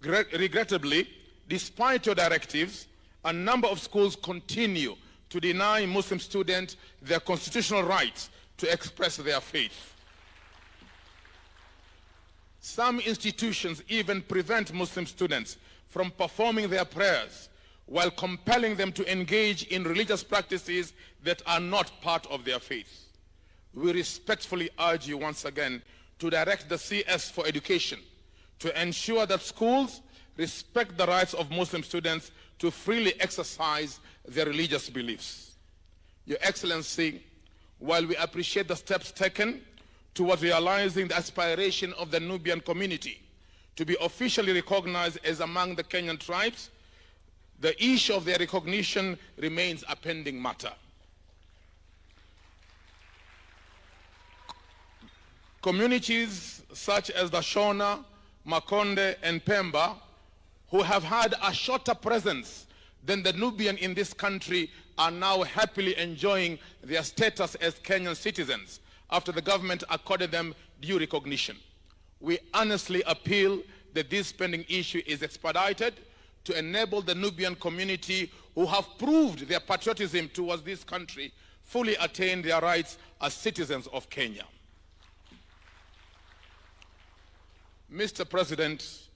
Regrettably, despite your directives, a number of schools continue to deny Muslim students their constitutional rights to express their faith. Some institutions even prevent Muslim students from performing their prayers while compelling them to engage in religious practices that are not part of their faith. We respectfully urge you once again to direct the CS for Education to ensure that schools respect the rights of Muslim students to freely exercise their religious beliefs. Your Excellency, while we appreciate the steps taken towards realizing the aspiration of the Nubian community to be officially recognized as among the Kenyan tribes, the issue of their recognition remains a pending matter. Communities such as the Shona, Makonde, and Pemba, who have had a shorter presence than the Nubian in this country, are now happily enjoying their status as Kenyan citizens after the government accorded them due recognition. We earnestly appeal that this pending issue is expedited to enable the Nubian community, who have proved their patriotism towards this country, fully attain their rights as citizens of Kenya. Mr. President,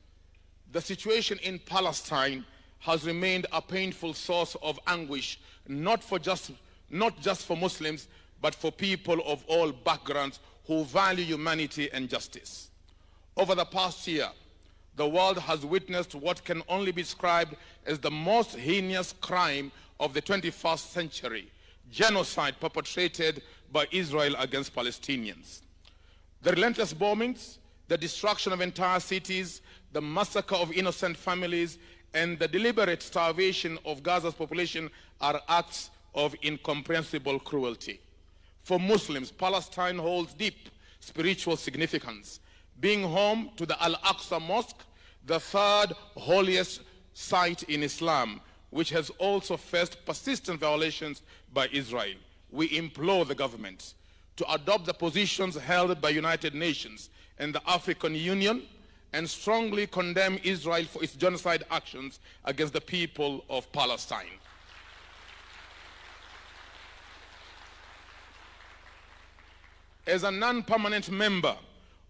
the situation in Palestine has remained a painful source of anguish, not just for Muslims, but for people of all backgrounds who value humanity and justice. Over the past year, the world has witnessed what can only be described as the most heinous crime of the 21st century, genocide perpetrated by Israel against Palestinians. The relentless bombings, the destruction of entire cities, the massacre of innocent families, and the deliberate starvation of Gaza's population are acts of incomprehensible cruelty. For Muslims, Palestine holds deep spiritual significance, being home to the Al-Aqsa Mosque, the third holiest site in Islam, which has also faced persistent violations by Israel. We implore the government to adopt the positions held by United Nations and the African Union and strongly condemn Israel for its genocide actions against the people of Palestine. As a non-permanent member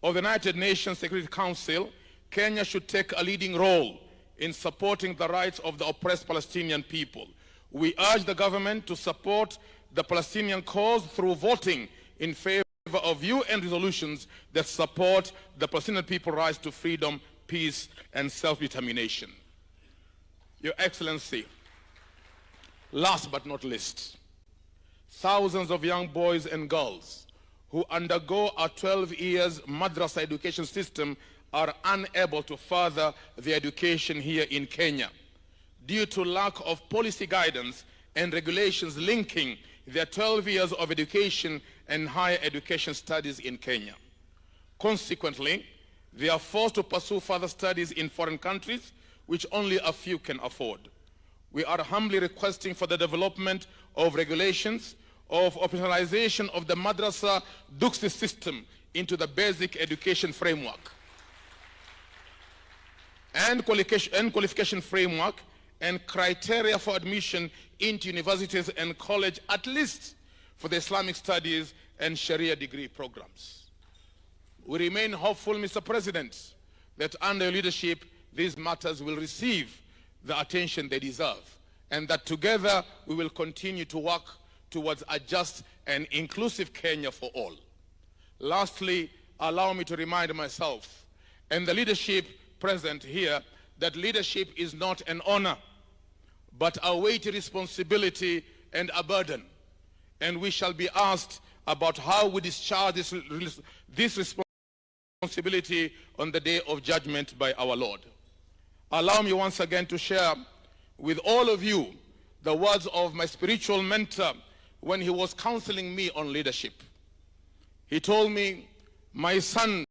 of the United Nations Security Council, Kenya should take a leading role in supporting the rights of the oppressed Palestinian people. We urge the government to support the Palestinian cause through voting in favor of UN resolutions that support the Palestinian people's rights to freedom, peace, and self-determination. Your Excellency, last but not least, thousands of young boys and girls who undergo a 12 years Madrasa education system are unable to further their education here in Kenya due to lack of policy guidance and regulations linking their 12 years of education and higher education studies in Kenya. Consequently, they are forced to pursue further studies in foreign countries, which only a few can afford. We are humbly requesting for the development of regulations of operationalization of the Madrasa Duksi system into the basic education framework and qualification framework and criteria for admission into universities and college, at least for the Islamic studies and Sharia degree programs. We remain hopeful, Mr. President, that under your leadership, these matters will receive the attention they deserve, and that together we will continue to work towards a just and inclusive Kenya for all. Lastly, allow me to remind myself and the leadership present here that leadership is not an honor, but a weighty responsibility and a burden. And we shall be asked about how we discharge this responsibility on the day of judgment by our Lord. Allow me once again to share with all of you the words of my spiritual mentor when he was counseling me on leadership. He told me, "My son,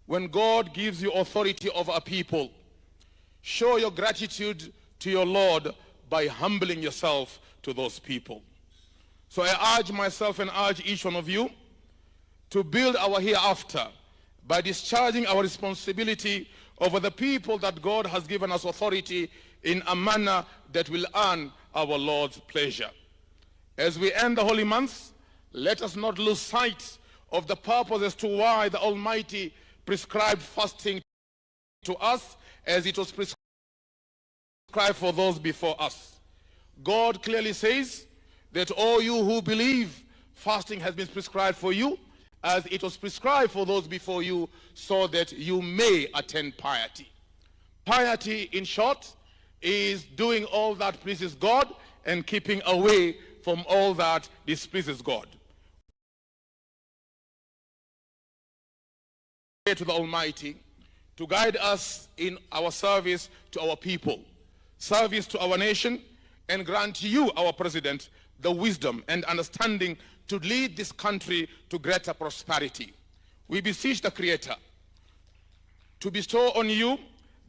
when God gives you authority over a people, show your gratitude to your Lord by humbling yourself to those people." So I urge myself and urge each one of you to build our hereafter by discharging our responsibility over the people that God has given us authority in a manner that will earn our Lord's pleasure. As we end the holy month, let us not lose sight of the purpose as to why the Almighty prescribed fasting to us as it was prescribed for those before us. God clearly says that all you who believe, fasting has been prescribed for you as it was prescribed for those before you, so that you may attain piety. Piety, in short, is doing all that pleases God and keeping away from all that displeases God. Pray to the Almighty to guide us in our service to our people, service to our nation, and grant you, our President, the wisdom and understanding to lead this country to greater prosperity. We beseech the Creator to bestow on you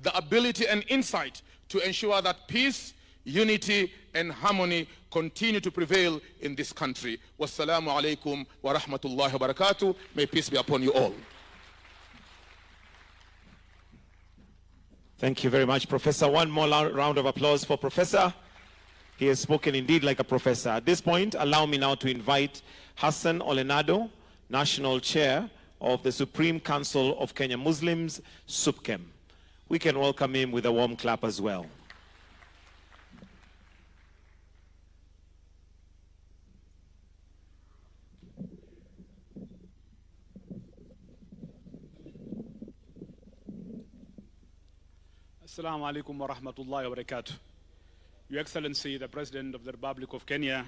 the ability and insight to ensure that peace, unity, and harmony continue to prevail in this country. Wassalamu alaikum wa rahmatullahi wa barakatuh. May peace be upon you all. Thank you very much, Professor. One more round of applause for Professor. He has spoken indeed like a professor. At this point, allow me now to invite Hassan Olenado, National Chair of the Supreme Council of Kenya Muslims, SUPKEM. We can welcome him with a warm clap as well. Assalamu alaikum wa rahmatullahi wa barakatuh. Your Excellency, the President of the Republic of Kenya,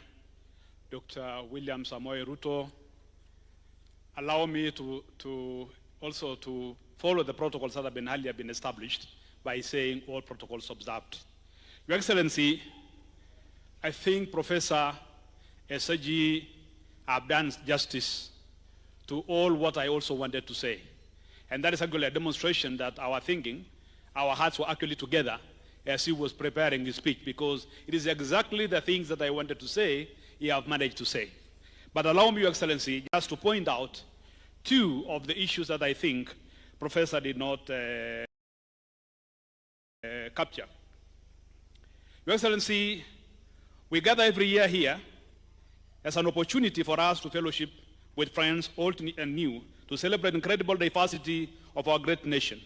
Dr. William Samoei Ruto, allow me to also follow the protocols that have been established by saying all protocols observed. Your Excellency, I think Professor Esaji have done justice to all what I also wanted to say. And that is actually a demonstration that our thinking, our hearts were actually together as he was preparing his speech, because it is exactly the things that I wanted to say, he have managed to say. But allow me, Your Excellency, just to point out two of the issues that I think Professor did not capture. Your Excellency, we gather every year here as an opportunity for us to fellowship with friends, old and new, to celebrate incredible diversity of our great nation.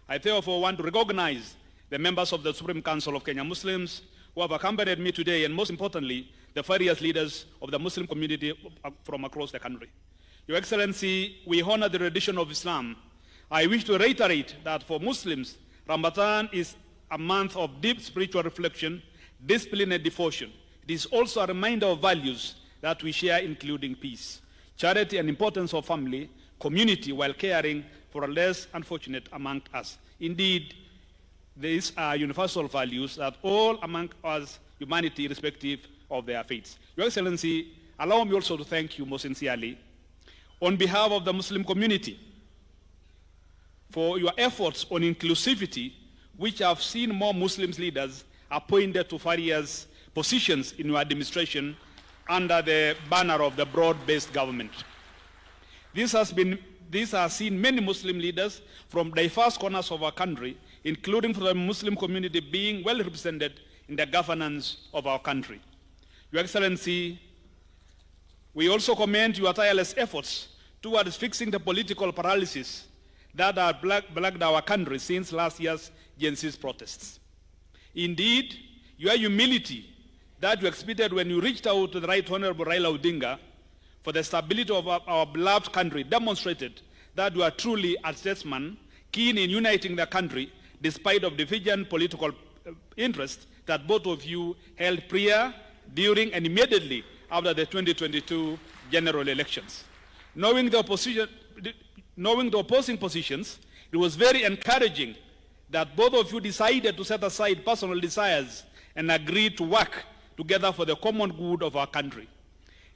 I therefore want to recognize the members of the Supreme Council of Kenya Muslims who have accompanied me today, and most importantly, the various leaders of the Muslim community from across the country. Your Excellency, we honor the tradition of Islam. I wish to reiterate that for Muslims, Ramadan is a month of deep spiritual reflection, discipline, and devotion. It is also a reminder of values that we share, including peace, charity, and importance of family, community, while caring for less unfortunate among us. Indeed, these are universal values that all among us, humanity, irrespective of their faiths. Your Excellency, allow me also to thank you most sincerely on behalf of the Muslim community for your efforts on inclusivity, which have seen more Muslim leaders appointed to various positions in your administration under the banner of the broad-based government. This has seen many Muslim leaders from diverse corners of our country, including from the Muslim community, being well represented in the governance of our country. Your Excellency, we also commend your tireless efforts towards fixing the political paralysis that have plagued our country since last year's Gen Z's protests. Indeed, your humility that you exhibited when you reached out to the Right Honorable Raila Odinga for the stability of our beloved country demonstrated that you are truly a statesman, keen in uniting the country despite of divergent political interests that both of you held prior, during, and immediately after the 2022 general elections. Knowing the opposing positions, it was very encouraging that both of you decided to set aside personal desires and agreed to work together for the common good of our country.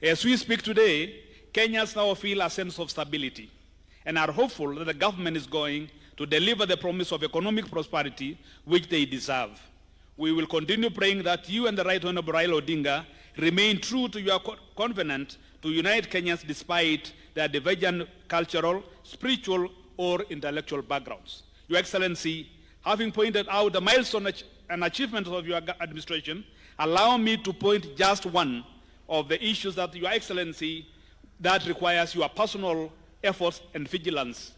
As we speak today, Kenyans now feel a sense of stability and are hopeful that the government is going to deliver the promise of economic prosperity which they deserve. We will continue praying that you and the Right Honorable Raila Odinga remain true to your covenant to unite Kenyans despite their divergent cultural, spiritual, or intellectual backgrounds. Your Excellency, having pointed out the milestone and achievements of your administration, allow me to point just one of the issues that Your Excellency that requires your personal efforts and vigilance.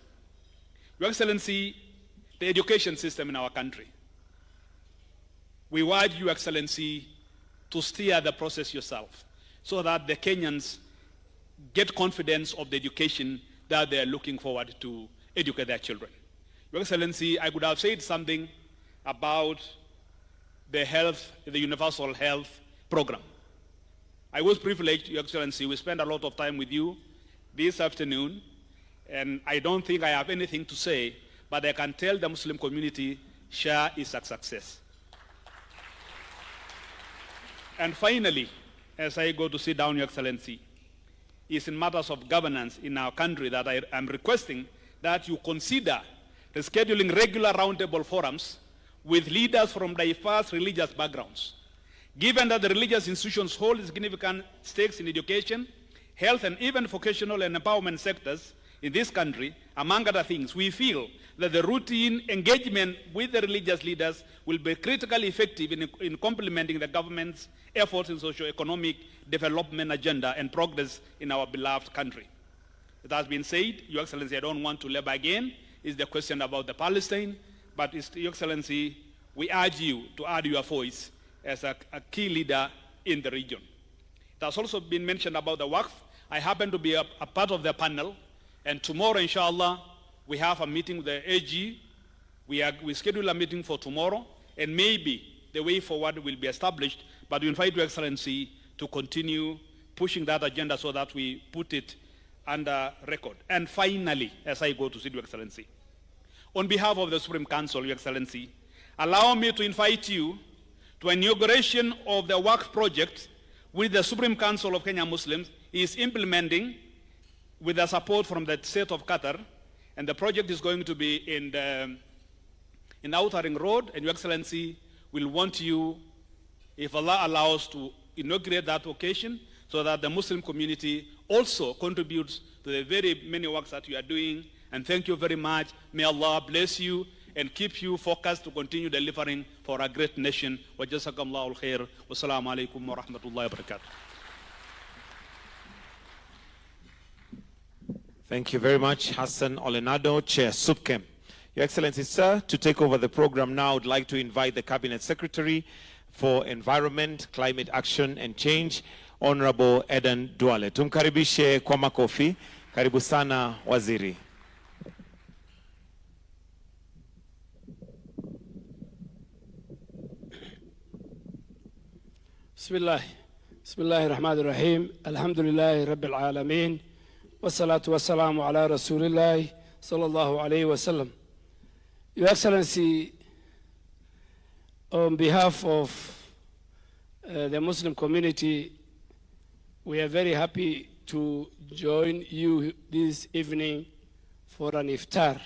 Your Excellency, the education system in our country. We urge Your Excellency to steer the process yourself so that the Kenyans get confidence of the education that they are looking forward to educate their children. Your Excellency, I could have said something about the universal health program. I was privileged, Your Excellency, we spent a lot of time with you this afternoon, and I don't think I have anything to say, but I can tell the Muslim community, Shah is a success. And finally, as I go to sit down, Your Excellency, is in matters of governance in our country that I am requesting that you consider rescheduling regular roundtable forums with leaders from diverse religious backgrounds. Given that the religious institutions hold significant stakes in education, health, and even vocational and empowerment sectors in this country, among other things, we feel that the routine engagement with the religious leaders will be critically effective in complementing the government's efforts in socio-economic development agenda and progress in our beloved country. It has been said, Your Excellency, I don't want to labor again, is the question about the Palestine, but Your Excellency, we urge you to add your voice as a key leader in the region. It has also been mentioned about the Waqf. I happen to be a part of the panel, and tomorrow, inshallah, we have a meeting with the AG. We schedule a meeting for tomorrow, and maybe the way forward will be established, but we invite Your Excellency to continue pushing that agenda so that we put it under record. And finally, as I go to see Your Excellency, on behalf of the Supreme Council, Your Excellency, allow me to invite you to an inauguration of the Waqf project which the Supreme Council of Kenya Muslims is implementing with the support from the state of Qatar, and the project is going to be in Outer Ring Road, and Your Excellency will want you, if Allah allows, to inaugurate that occasion so that the Muslim community also contributes to the very many works that you are doing. And thank you very much. May Allah bless you and keep you focused to continue delivering for our great nation. Wa jazakumullahu khair. Wassalamu alaikum wa rahmatullahi wa barakatuh. Thank you very much, Hassan Olenado, Chair SUPKEM. Your Excellency, sir, to take over the program now, I would like to invite the Cabinet Secretary for Environment, Climate Action and Change, Honorable Eden Duale. Tumkaribishe kwa makofi. Karibu sana, Waziri. Bismillahirrahmanirrahim. Alhamdulillahi Rabbil Alameen. Wassalatu wassalamu ala Rasulillahi sallallahu alayhi wa sallam. Your Excellency, on behalf of the Muslim community, we are very happy to join you this evening for an iftar.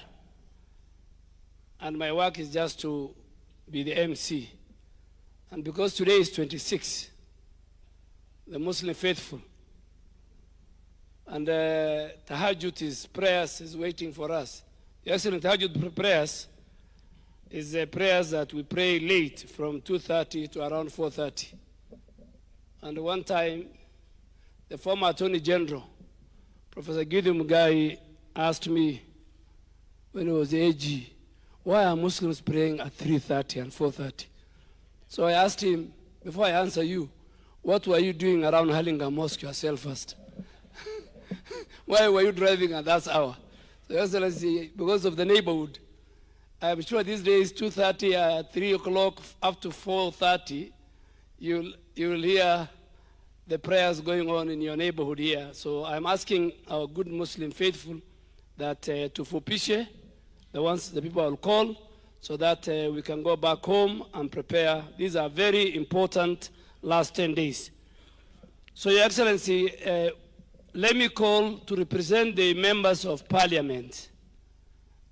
And my work is just to be the MC. And because today is 26, the Muslim faithful, and Tahajjud is prayers is waiting for us. The excellent Tahajjud prayers is prayers that we pray late from 2:30 to around 4:30. And one time, the former Attorney General, Professor Gideon Mugai, asked me when he was the AG, why are Muslims praying at 3:30 and 4:30? So I asked him, before I answer you, what were you doing around Halinga Mosque yourself first? Why were you driving at that hour? So, Your Excellency, because of the neighborhood, I'm sure these days, 2:30, 3 o'clock, up to 4:30, you will hear the prayers going on in your neighborhood here. So I'm asking our good Muslim faithful that to fupishe the people will call, so that we can go back home and prepare. These are very important last 10 days. So, Your Excellency, let me call to represent the members of Parliament.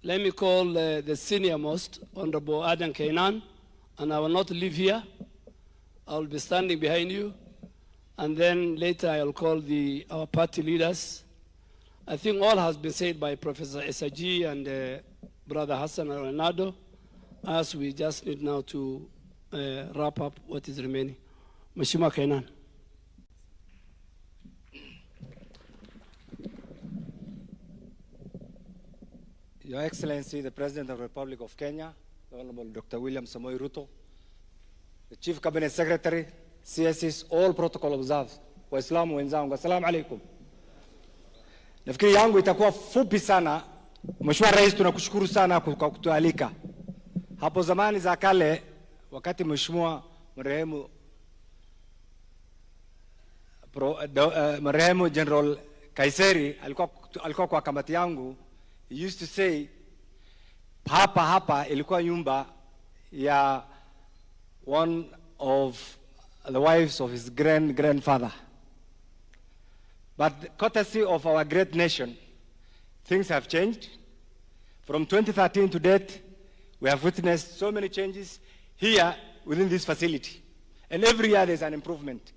Let me call the senior most, Honorable Adam Kainan, and I will not leave here. I will be standing behind you. And then later I will call our party leaders. I think all has been said by Professor Esaji and Brother Hassan Ronaldo, as we just need now to wrap up what is remaining. Mheshimiwa Kainan. Your Excellency, the President of the Republic of Kenya, the Honorable Dr. William Samoei Ruto, the Chief Cabinet Secretary, CSs, all protocol observed. Waislamu wenzangu, assalamu alaikum. Nafikiri yangu itakuwa fupi sana. Mheshimiwa Rais, tunakushukuru sana kwa kutualika. Hapo zamani za kale, wakati Mheshimiwa marehemu General Kaiseri alikuwa kwa kamati yangu, he used to say, hapa ilikuwa nyumba ya one of the wives of his grandfather. But courtesy of our great nation, things have changed. From 2013 to date, we have witnessed so many changes here within this facility. And every year there's an improvement.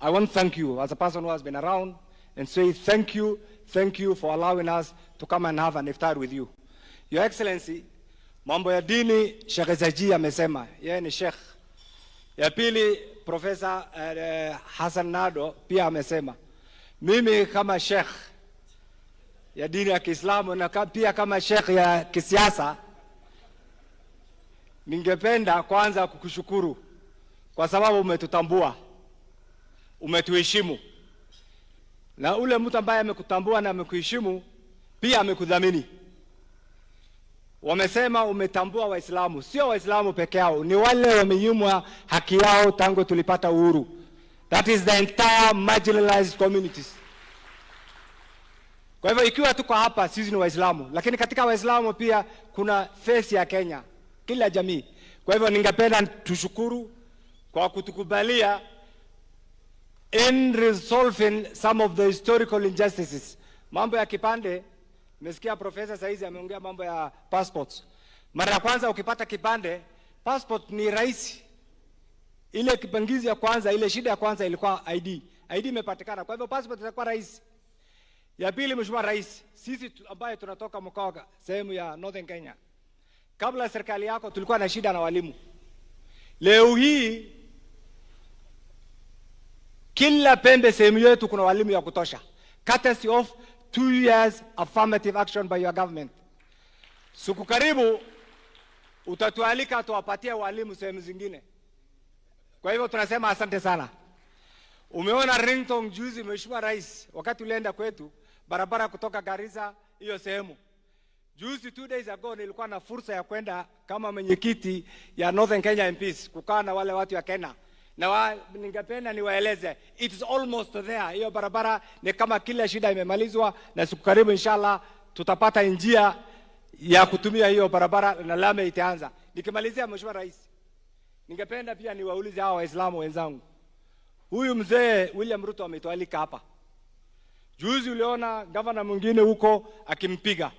I want to thank you as a person who has been around and say thank you for allowing us to come and have an iftar with you. Your Excellency, mambo ya dini, Sheikh Zaji amesema, yeye ni Sheikh. Ya pili, Professor Hassan Nado pia amesema. Mimi kama Sheikh ya dini ya Kiislamu na pia kama Sheikh ya kisiasa, ningependa kwanza kukushukuru kwa sababu umetutambua, umetuheshimu. Na ule mtu ambaye amekutambua na amekuheshimu pia amekudhamini. Wamesema umetambua Waislamu, sio Waislamu peke yao, ni wale wamenyimwa haki yao tangu tulipata uhuru. That is the entire marginalized communities. Kwa hivyo ikiwa tuko hapa sisi ni Waislamu, lakini katika Waislamu pia kuna face ya Kenya, kila jamii. Kwa hivyo ningependa tushukuru kwa kutukubalia in resolving some of the historical injustices. Mambo ya kipande, nimesikia profesa saizi ameongea mambo ya passports. Mara ya kwanza ukipata kipande, passport ni rahisi. Ile kipangizi ya kwanza, ile shida ya kwanza ilikuwa ID. ID imepatikana, kwa hivyo passport itakuwa rahisi. Ya pili, Mheshimiwa Rais, sisi ambaye tunatoka mkoa sehemu ya Northern Kenya, kabla serikali yako tulikuwa na shida na walimu. Leo hii kila pembe sehemu yetu kuna walimu ya kutosha. Courtesy of 2 years affirmative action by your government. Siku karibu utatualika tuwapatie walimu sehemu zingine. Kwa hivyo tunasema asante sana. Umeona Ringtone juzi, Mheshimiwa Rais, wakati ulienda kwetu, barabara kutoka Garissa hiyo sehemu. Juzi 2 days ago nilikuwa na fursa ya kwenda kama mwenyekiti ya Northern Kenya MPs kukaa na wale watu ya Kenya. Na ningependa niwaeleze, it is almost there. Hiyo barabara ni kama kila shida imemalizwa, na siku karibu inshallah tutapata njia ya kutumia hiyo barabara na lami itaanza. Nikimalizia, Mheshimiwa Rais, ningependa pia niwaulize hao Waislamu wenzangu. Huyu mzee William Ruto ametualika hapa. Juzi uliona governor mwingine huko akimpiga.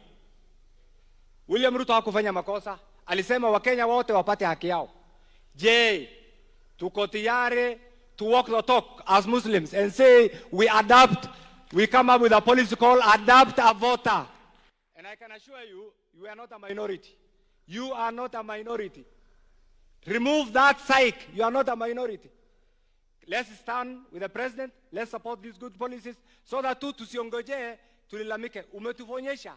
William Ruto hakufanya makosa. Alisema Wakenya wote wapate haki yao. Je, tuko tayari to walk the talk as Muslims and say we come up with a policy called adapt a voter. And I can assure you, you are not a minority. You are not a minority. Remove that psyche. You are not a minority. Let's stand with the president. Let's support these good policies so that tusiongoje tulilamike. Umetufonyesha.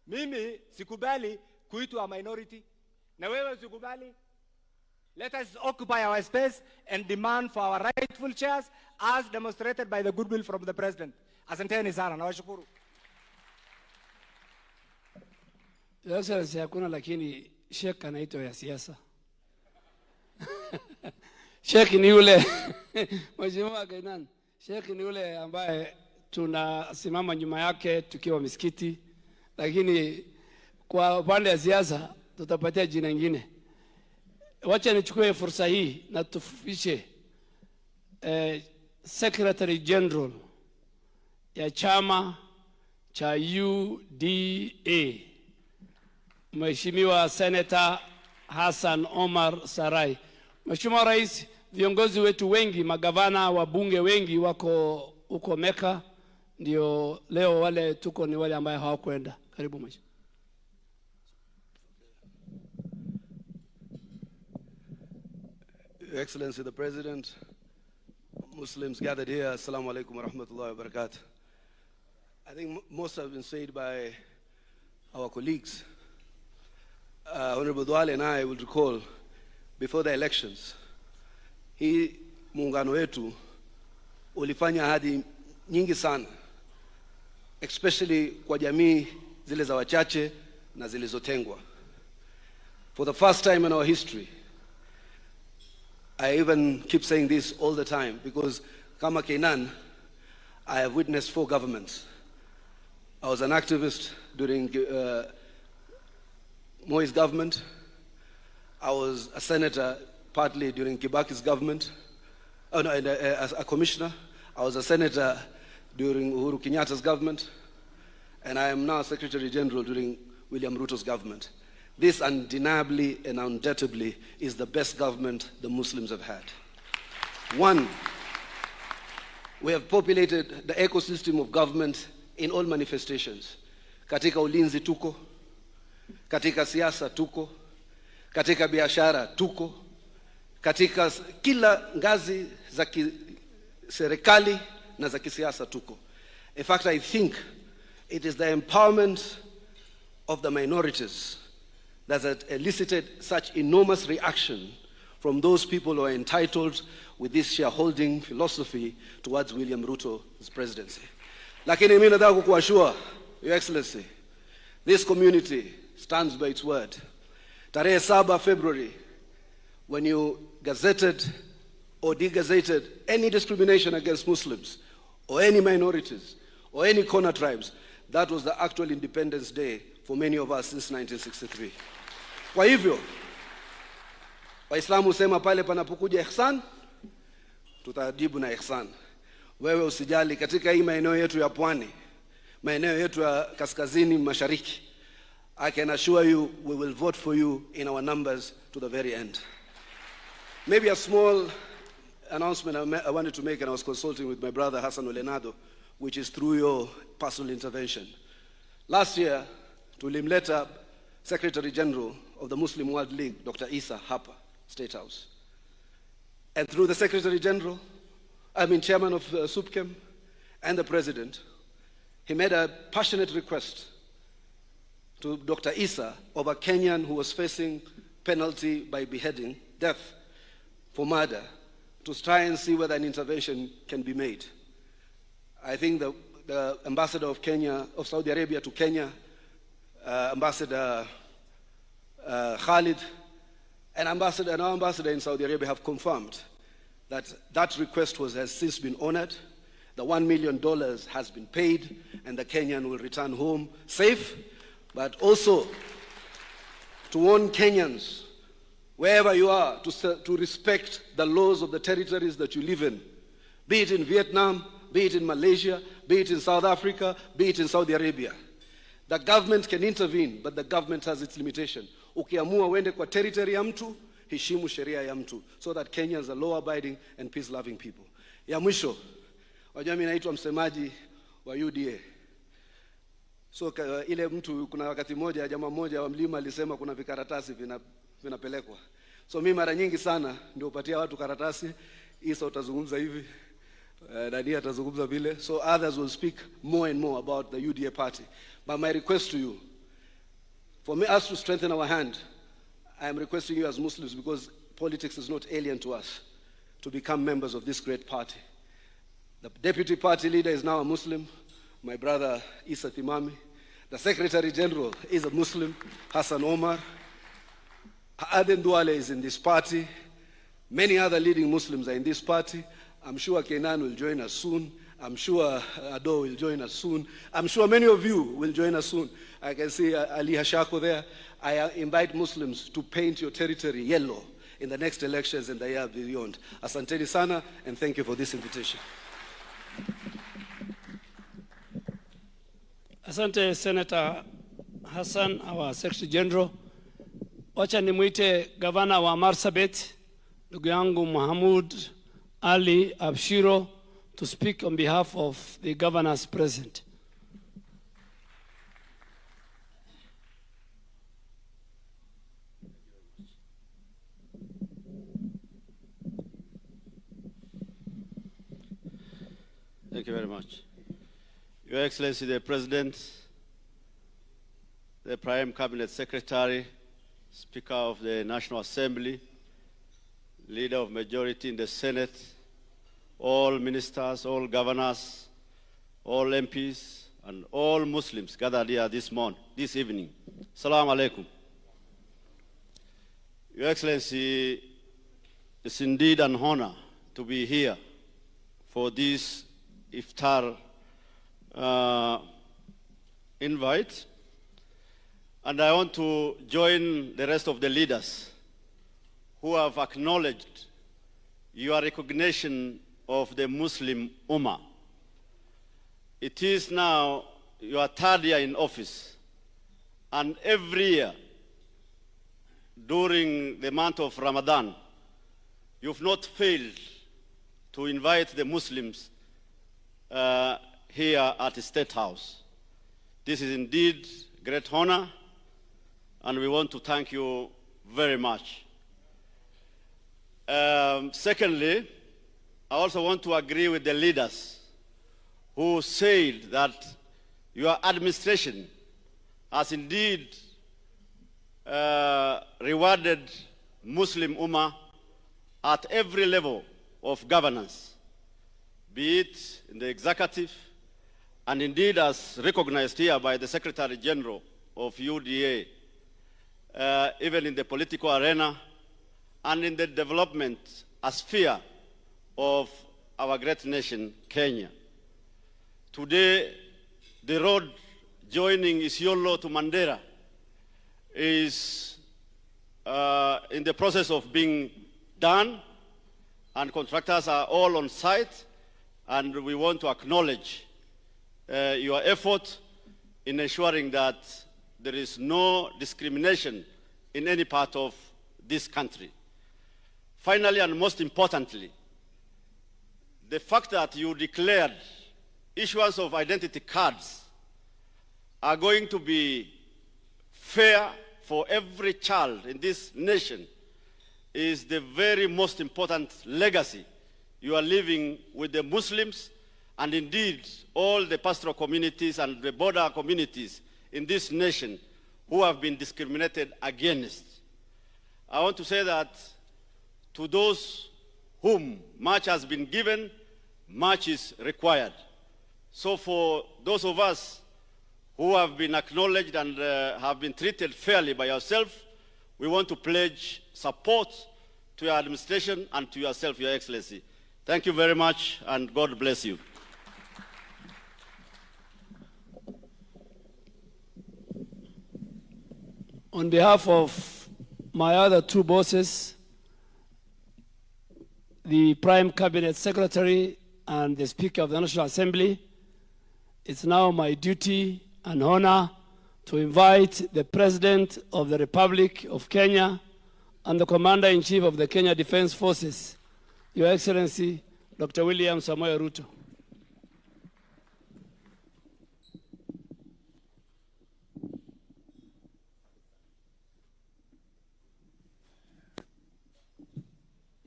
Mimi sikubali kuitwa a minority. Na wewe sikubali. Let us occupy our space and demand for our rightful chairs as demonstrated by the goodwill from the president. Asanteni sana, nawashukuru. Sasa hakuna, lakini Sheikh anaitwa ya siasa. Sheikh ni yule Mheshimiwa Kainan. Sheikh ni yule ambaye tunasimama nyuma yake tukiwa misikiti, lakini kwa upande wa siasa tutapatia jina lingine. Wacha nichukue fursa hii na tufishe Secretary General ya chama cha UDA, Mheshimiwa Senator Hassan Omar Sarai. Mheshimiwa Rais, viongozi wetu wengi, magavana, wabunge wengi wako huko Mecca, ndio leo wale tuko ni wale ambao hawakwenda. Karibu Mheshimiwa. Your Excellency the President, Muslims gathered here, Assalamu alaikum wa rahmatullahi wa barakatuh. I think most have been said by our colleagues. Honorable Duale and I will recall, before the elections, hii muungano wetu ulifanya ahadi nyingi sana, especially kwa jamii zile za wachache na zilizotengwa. For the first time in our history, I even keep saying this all the time because kama Kenan, I have witnessed 4 governments. I was an activist during Moi's government. I was a senator partly during Kibaki's government. As a commissioner. I was a senator during Uhuru Kenyatta's government. And I am now Secretary General during William Ruto's government. This undeniably and undoubtedly is the best government the Muslims have had. One, we have populated the ecosystem of government in all manifestations. Katika ulinzi tuko, katika siasa tuko, katika biashara tuko, katika kila ngazi za serikali na za kisiasa tuko. In fact, I think it is the empowerment of the minorities that has elicited such enormous reaction from those people who are entitled with this shareholding philosophy towards William Ruto's presidency. Lakini mimi nataka kukuashua, Your Excellency, this community stands by its word. Tarehe 7 February, when you gazetted or degazetted any discrimination against Muslims or any minorities or any corner tribes, that was the actual Independence Day for many of us since 1963. Kwa hivyo, Waislamu husema pale panapokuja ihsan, tutajibu na ihsan. Wewe usijali, katika hii maeneo yetu ya pwani, maeneo yetu ya kaskazini mashariki, I can assure you we will vote for you in our numbers to the very end. Maybe a small announcement I wanted to make, and I was consulting with my brother Hassan Olenado, which is through your personal intervention. Last year, tulimleta Secretary General of the Muslim World League, Dr. Isa Hapa, State House. And through the Secretary General, Chairman of SUPKEM and the President, he made a passionate request to Dr. Isa of a Kenyan who was facing penalty by beheading, death for murder, to try and see whether an intervention can be made. I think the ambassador of Saudi Arabia to Kenya, Ambassador Khalid, and our ambassador in Saudi Arabia have confirmed that that request has since been honored. The $1 million has been paid, and the Kenyan will return home safe, but also to warn Kenyans, wherever you are, to respect the laws of the territories that you live in, be it in Vietnam, be it in Malaysia, be it in South Africa, be it in Saudi Arabia. The government can intervene, but the government has its limitation. Ukiamua uende kwa territory ya mtu, heshimu sheria ya mtu, so that Kenyans are law-abiding and peace-loving people. Ya mwisho, wajua mimi naitwa msemaji wa UDA. So ile mtu, kuna wakati moja jamaa mmoja wa mlima alisema kuna vikaratasi vinapelekwa. So mimi mara nyingi sana ndio upatia watu karatasi, Isa utazungumza hivi, Dania atazungumza vile, so others will speak more and more about the UDA party. But my request to you, for us to strengthen our hand, I am requesting you as Muslims, because politics is not alien to us, to become members of this great party. The deputy party leader is now a Muslim, my brother Isa Timami. The Secretary General is a Muslim, Hassan Omar. Aden Duale is in this party. Many other leading Muslims are in this party. I'm sure Kenan will join us soon. I'm sure Ado will join us soon. I'm sure many of you will join us soon. I can see Ali Hashako there. I invite Muslims to paint your territory yellow in the next elections and the year beyond. Asanteni sana, and thank you for this invitation. Asante Senator Hassan, our Secretary General. Wacha nimuite Gavana wa Marsabit, ndugu yangu Mahmoud Ali Abshiro, to speak on behalf of the governors present. Thank you very much. Your Excellency, the President, the Prime Cabinet Secretary, Speaker of the National Assembly, Leader of Majority in the Senate, all ministers, all governors, all MPs, and all Muslims gathered here this evening. Assalamu alaikum. Your Excellency, it's indeed an honor to be here for this Iftar invite. And I want to join the rest of the leaders who have acknowledged your recognition of the Muslim Ummah. It is now your third year in office, and every year during the month of Ramadan, you've not failed to invite the Muslims here at the State House. This is indeed great honor, and we want to thank you very much. Secondly, I also want to agree with the leaders who said that your administration has indeed rewarded Muslim Ummah at every level of governance, be it in the executive, and indeed as recognized here by the Secretary General of UDA, even in the political arena and in the development sphere of our great nation, Kenya. Today, the road joining Isiolo to Mandera is in the process of being done, and contractors are all on site, and we want to acknowledge your effort in ensuring that there is no discrimination in any part of this country. Finally, and most importantly, the fact that you declared issuance of identity cards are going to be fair for every child in this nation is the very most important legacy you are leaving with the Muslims and indeed all the pastoral communities and the border communities in this nation who have been discriminated against. I want to say that to those whom much has been given, much is required. So for those of us who have been acknowledged and have been treated fairly by yourself, we want to pledge support to your administration and to yourself, Your Excellency. Thank you very much, and God bless you. On behalf of my other two bosses, the Prime Cabinet Secretary and the Speaker of the National Assembly, it's now my duty and honor to invite the President of the Republic of Kenya and the Commander-in-Chief of the Kenya Defense Forces, Your Excellency, Dr. William Samoei Ruto.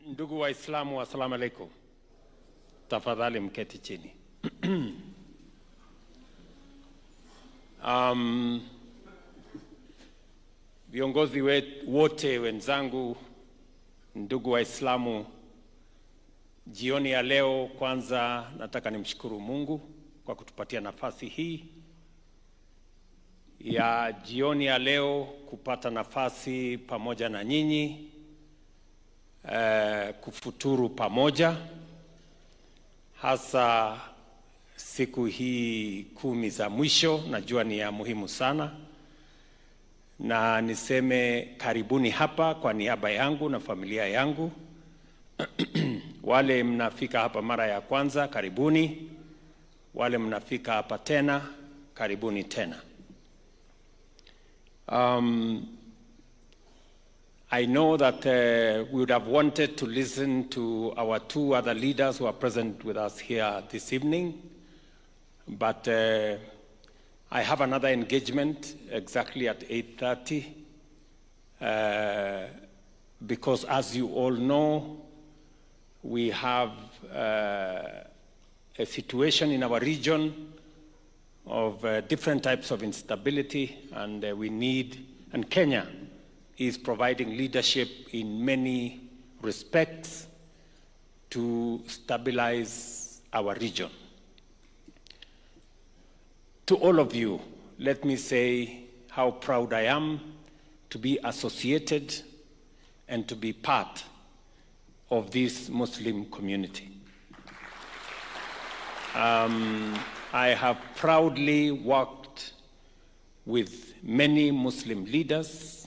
Ndugu Waislamu, assalamu alaikum. Tafadhali mketi chini. Viongozi wote wenzangu, ndugu Waislamu, jioni ya leo kwanza nataka nimshukuru Mungu kwa kutupatia nafasi hii ya jioni ya leo kupata nafasi pamoja na nyinyi kufuturu pamoja, hasa siku hii 10 za mwisho. Najua ni ya muhimu sana, na niseme karibuni hapa kwa niaba yangu na familia yangu. Wale mnafika hapa mara ya kwanza, karibuni. Wale mnafika hapa tena, karibuni tena. I know that we would have wanted to listen to our two other leaders who are present with us here this evening, but I have another engagement exactly at 8:30, because as you all know, we have a situation in our region of different types of instability, and and Kenya is providing leadership in many respects to stabilize our region. To all of you, let me say how proud I am to be associated and to be part of this Muslim community. I have proudly worked with many Muslim leaders.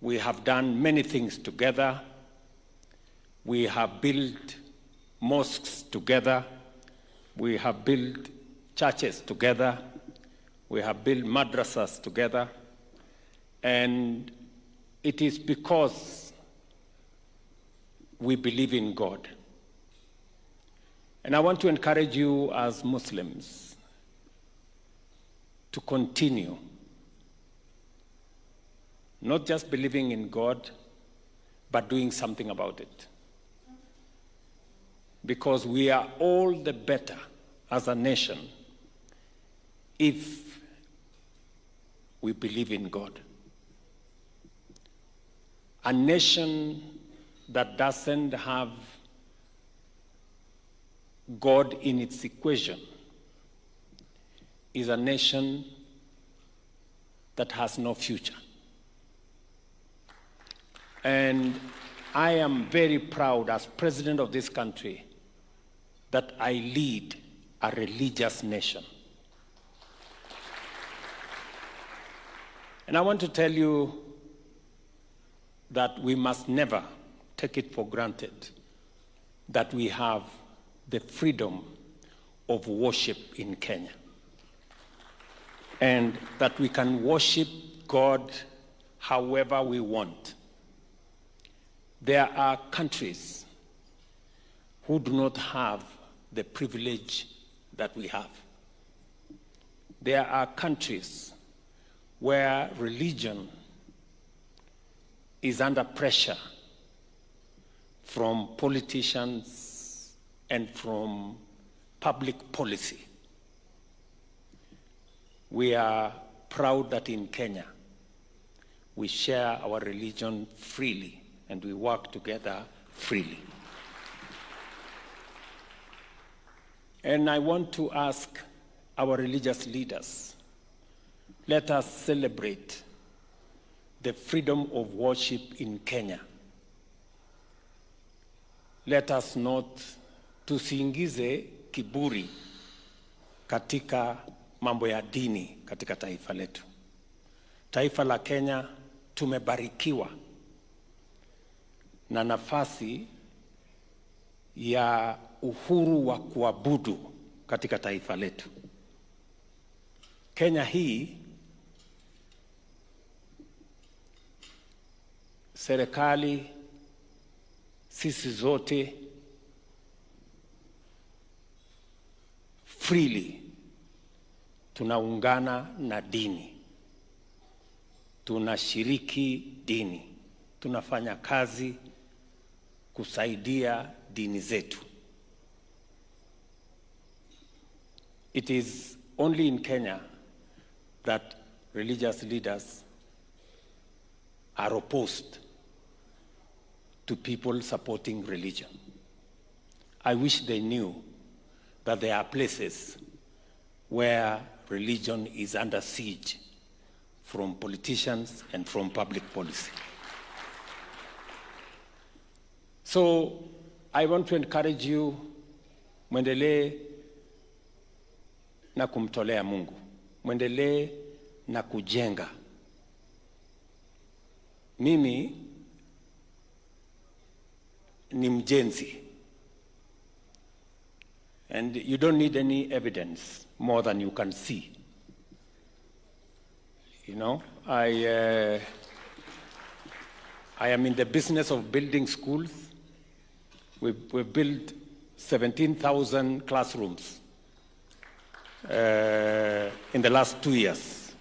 We have done many things together. We have built mosques together. We have built churches together. We have built madrasas together. And it is because we believe in God. And I want to encourage you as Muslims to continue not just believing in God, but doing something about it. Because we are all the better as a nation if we believe in God. A nation that doesn't have God in its equation is a nation that has no future. And I am very proud as president of this country that I lead a religious nation. And I want to tell you that we must never take it for granted that we have the freedom of worship in Kenya, and that we can worship God however we want. There are countries who do not have the privilege that we have. There are countries where religion is under pressure from politicians and from public policy. We are proud that in Kenya, we share our religion freely and we work together freely. And I want to ask our religious leaders, let us celebrate the freedom of worship in Kenya. Let us not tusiingize kiburi katika mambo ya dini katika taifa letu. Taifa la Kenya tumebarikiwa na nafasi ya uhuru wa kuabudu katika taifa letu. Kenya hii, serikali, sisi zote freely tunaungana na dini, tunashiriki dini, tunafanya kazi kusaidia dini zetu. It is only in Kenya that religious leaders are opposed to people supporting religion. I wish they knew that there are places where religion is under siege from politicians and from public policy. So I want to encourage you, mwendelee na kumtolea Mungu, mwendelee na kujenga. Mimi ni mjenzi, and you don't need any evidence more than you can see. You know, I am in the business of building schools. We've built 17,000 classrooms in the last 2 years.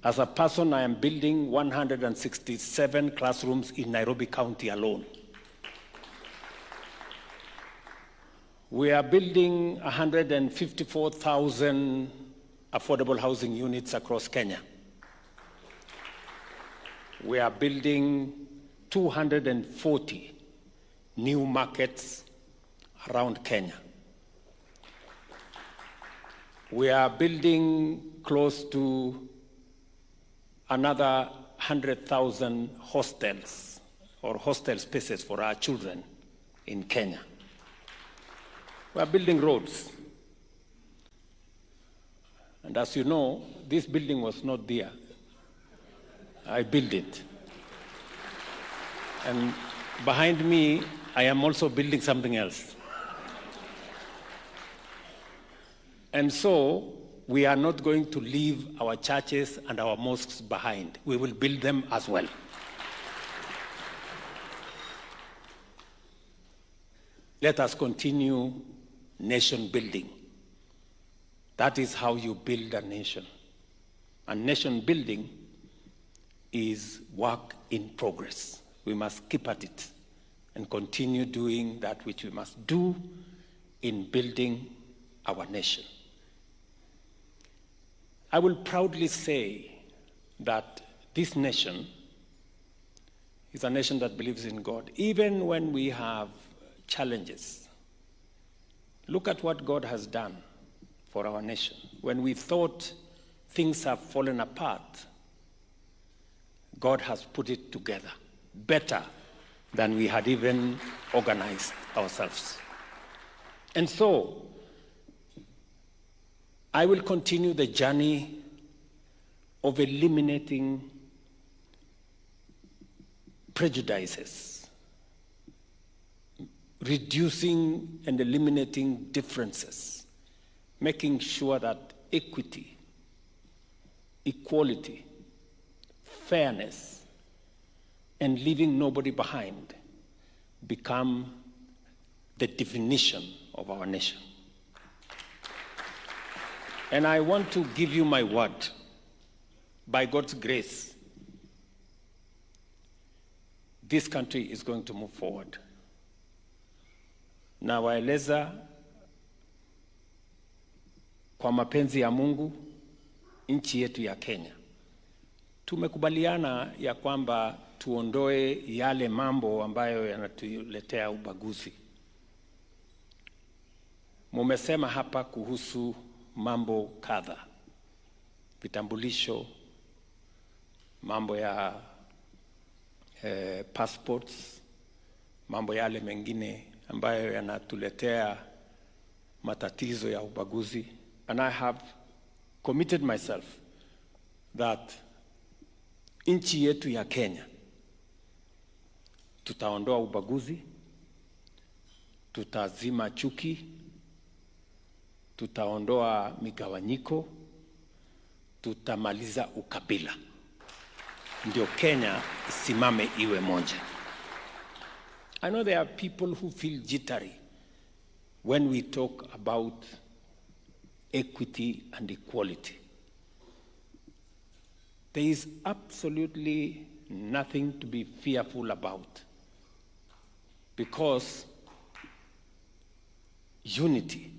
As a person, I am building 167 classrooms in Nairobi County alone. We are building 154,000 affordable housing units across Kenya. We are building 240 new markets around Kenya. We are building close to another 100,000 hostels or hostel spaces for our children in Kenya. We are building roads. And as you know, this building was not there. I built it. And behind me, I am also building something else. And so, we are not going to leave our churches and our mosques behind. We will build them as well. Let us continue nation building. That is how you build a nation. And nation building is work in progress. We must keep at it and continue doing that which we must do in building our nation. I will proudly say that this nation is a nation that believes in God, even when we have challenges. Look at what God has done for our nation. When we thought things have fallen apart, God has put it together better than we had even organized ourselves. And so, I will continue the journey of eliminating prejudices, reducing and eliminating differences, making sure that equity, equality, fairness, and leaving nobody behind become the definition of our nation. And I want to give you my word, by God's grace, this country is going to move forward. Na waeleza kwa mapenzi ya Mungu, nchi yetu ya Kenya. Tumekubaliana ya kwamba tuondoe yale mambo ambayo yanatuletea ubaguzi. Mumesema hapa kuhusu mambo kadha, vitambulisho, mambo ya passports, mambo yale mengine ambayo yanatuletea matatizo ya ubaguzi. And I have committed myself that nchi yetu ya Kenya tutaondoa ubaguzi, tutazima chuki, tutaondoa migawanyiko, tutamaliza ukabila. Ndio Kenya isimame iwe moja. I know there are people who feel jittery when we talk about equity and equality. There is absolutely nothing to be fearful about, because unity,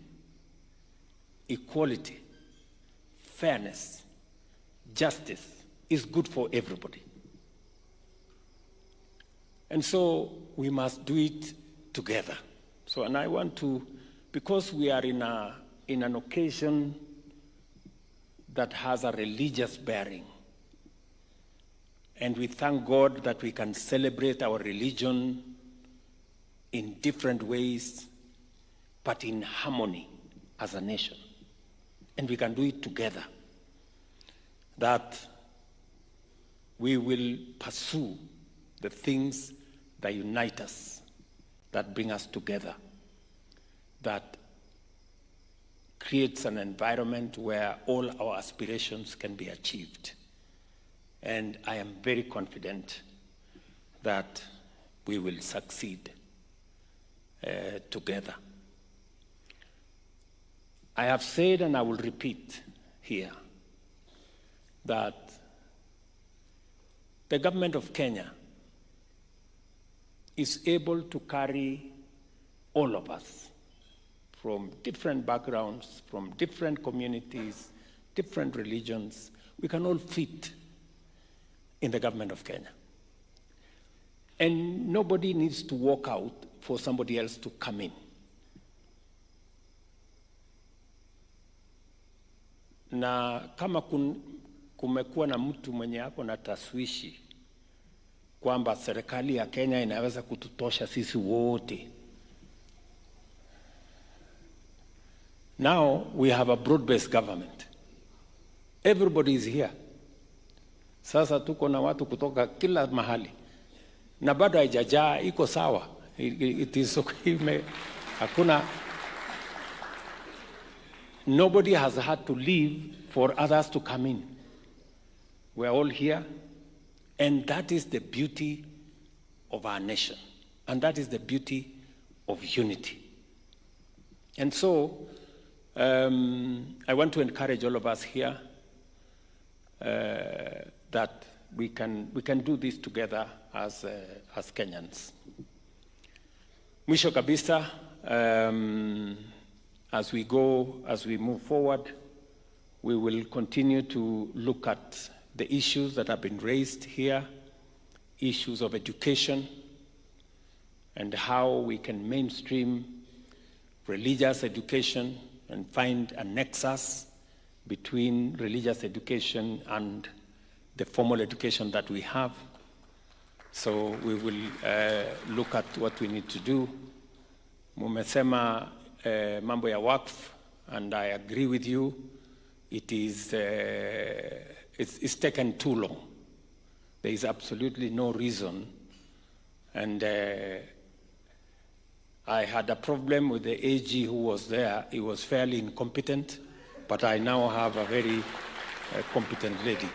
equality, fairness, justice is good for everybody. And so we must do it together. So, and I want to, because we are in an occasion that has a religious bearing, and we thank God that we can celebrate our religion in different ways, but in harmony as a nation. And we can do it together. That we will pursue the things that unite us, that bring us together, that creates an environment where all our aspirations can be achieved. And I am very confident that we will succeed together. I have said, and I will repeat here, that the government of Kenya is able to carry all of us from different backgrounds, from different communities, different religions, we can all fit in the government of Kenya. And nobody needs to walk out for somebody else to come in. Na kama kumekuwa na mtu mwenye ako na taswishi kwamba serikali ya Kenya inaweza kututosha sisi wote. Now we have a broad-based government. Everybody is here. Sasa tuko na watu kutoka kila mahali. Na bado haijajaa, iko sawa. It is okay. Hakuna. Nobody has had to leave for others to come in. We are all here. And that is the beauty of our nation. And that is the beauty of unity. And so, I want to encourage all of us here that we can do this together as Kenyans. Mwisho kabisa, as we move forward, we will continue to look at the issues that have been raised here, issues of education, and how we can mainstream religious education and find a nexus between religious education and the formal education that we have. So we will look at what we need to do. Mumesema mambo ya waqf, and I agree with you. It is it's taken too long. There is absolutely no reason. And I had a problem with the AG who was there. He was fairly incompetent, but I now have a very competent lady.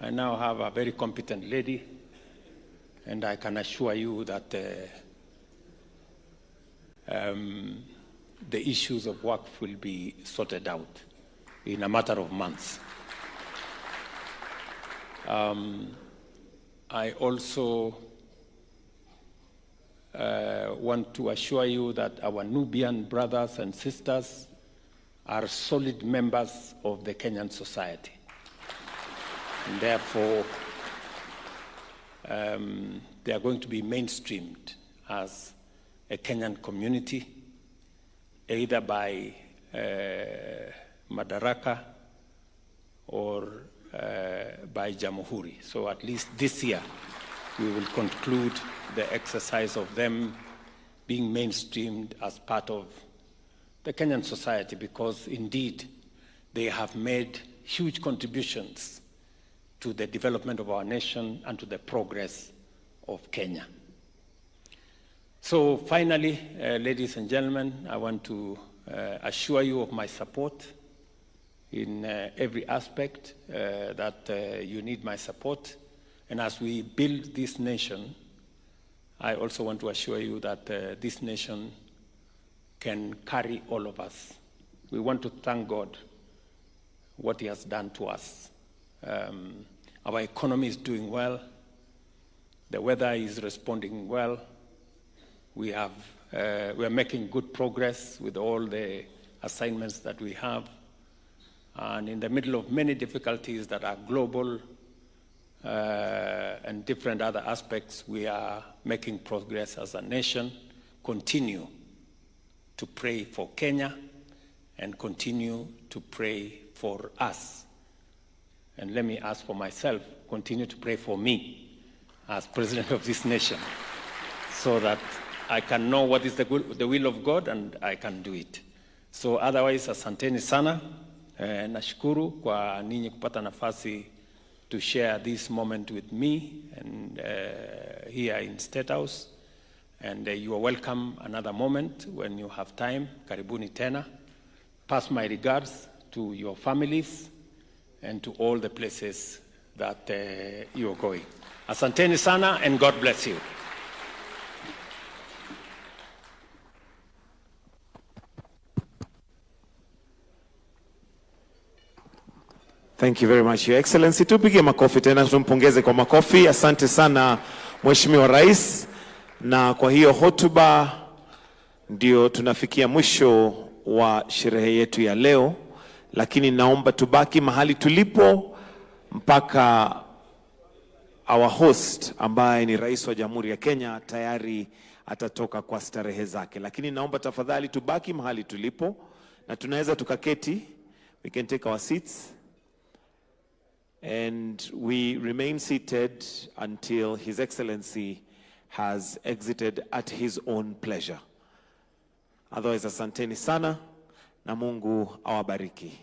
I now have a very competent lady, and I can assure you that the issues of work will be sorted out in a matter of months. I also want to assure you that our Nubian brothers and sisters are solid members of the Kenyan society. And therefore, they are going to be mainstreamed as a Kenyan community, either by Madrasa or by Jamhuri. So at least this year, we will conclude the exercise of them being mainstreamed as part of the Kenyan society, because indeed they have made huge contributions to the development of our nation and to the progress of Kenya. So finally, ladies and gentlemen, I want to assure you of my support in every aspect, that you need my support. And as we build this nation, I also want to assure you that this nation can carry all of us. We want to thank God what He has done to us. Our economy is doing well. The weather is responding well. We are making good progress with all the assignments that we have. And in the middle of many difficulties that are global and different other aspects, we are making progress as a nation. Continue to pray for Kenya and continue to pray for us. And let me ask for myself, continue to pray for me as president of this nation, so that I can know what is the will of God and I can do it. So otherwise, asanteni sana. Nashukuru kwa ninyi kupata nafasi to share this moment with me and here in State House. And you are welcome another moment when you have time. Karibuni tena. Pass my regards to your families and to all the places that you are going. Asanteni sana and God bless you. Thank you very much, Your Excellency. Tupige makofi tena, tumpongeze kwa makofi. Asante sana Mheshimiwa Rais. Na kwa hiyo hotuba ndio tunafikia mwisho wa sherehe yetu ya leo, lakini naomba tubaki mahali tulipo mpaka our host ambaye ni Rais wa Jamhuri ya Kenya tayari atatoka kwa starehe zake. Lakini naomba tafadhali tubaki mahali tulipo na tunaweza tukaketi. We can take our seats and we remain seated until His Excellency has exited at his own pleasure. Otherwise, asanteni sana na Mungu awabariki.